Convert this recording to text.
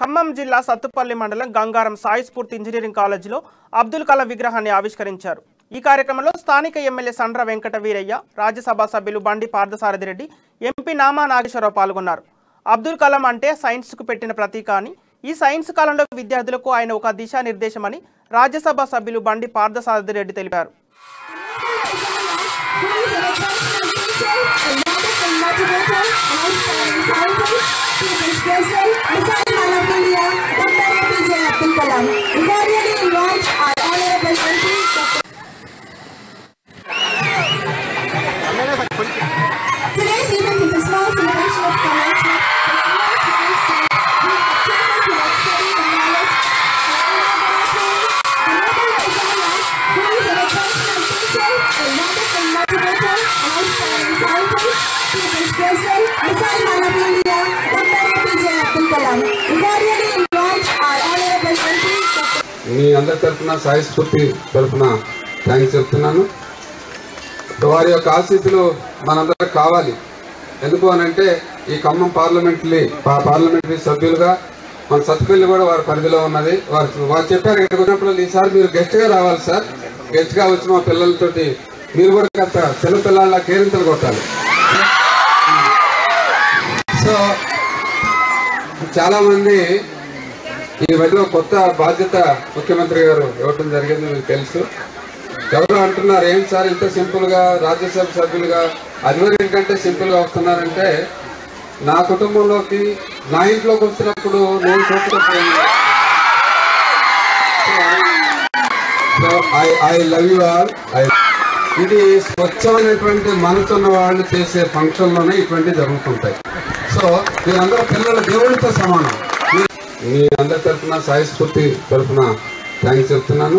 ఖమ్మం జిల్లా సత్తుపల్లి మండలం గంగారం సాయి స్ఫూర్తి ఇంజనీరింగ్ కాలేజీలో అబ్దుల్ కలాం విగ్రహాన్ని ఆవిష్కరించారు. ఈ కార్యక్రమంలో స్థానిక ఎమ్మెల్యే సండ్ర వెంకట వీరయ్య, రాజ్యసభ సభ్యులు బండి పార్థసారథి రెడ్డి, ఎంపీ నామా నాగేశ్వరరావు పాల్గొన్నారు. అబ్దుల్ కలాం అంటే సైన్స్కు పెట్టిన ప్రతీక అని, ఈ సైన్స్ కాలంలో విద్యార్థులకు ఆయన ఒక దిశానిర్దేశమని రాజ్యసభ సభ్యులు బండి పార్థసారథి రెడ్డి తెలిపారు. Today's event is a small celebration of college life. మీ అందరి తరఫున సాయి స్ఫూర్తి తరఫున థ్యాంక్స్ చెప్తున్నాను. వారి యొక్క ఆశీస్సులు మనందరికి కావాలి. ఎందుకు అనంటే ఈ ఖమ్మం పార్లమెంటరీ సభ్యులుగా మన సత్తుపల్లి కూడా వారి పరిధిలో ఉన్నది. వారు చెప్పారు ఇక్కడికి వచ్చినప్పుడు ఈసారి మీరు గెస్ట్గా రావాలి సార్, గెస్ట్గా వచ్చి మా పిల్లలతోటి మీరు కూడా కాస్త చిన్న పిల్లల కేరింతలు కొట్టాలి. సో చాలా మంది ఈ మధ్యలో కొత్త బాధ్యత ముఖ్యమంత్రి గారు ఇవ్వటం జరిగింది, మీకు తెలుసు. ఎవరు అంటున్నారు ఏం సార్ ఇంత సింపుల్ గా రాజ్యసభ సభ్యులుగా అధికారి కంటే సింపుల్ గా వస్తున్నారంటే, నా కుటుంబంలోకి నా ఇంట్లోకి వచ్చినప్పుడు నేను చూసుకుంటున్నాను. I love you all. ఇది స్వచ్ఛమైనటువంటి మనసున్న వాళ్ళు చేసే ఫంక్షన్లోనే ఇటువంటి జరుగుతుంటాయి. సో మీరందరూ పిల్లల దేవుడితో సమానం. మీ అందరి తరఫున సాయి స్ఫూర్తి తరఫున థ్యాంక్స్ చెప్తున్నాను.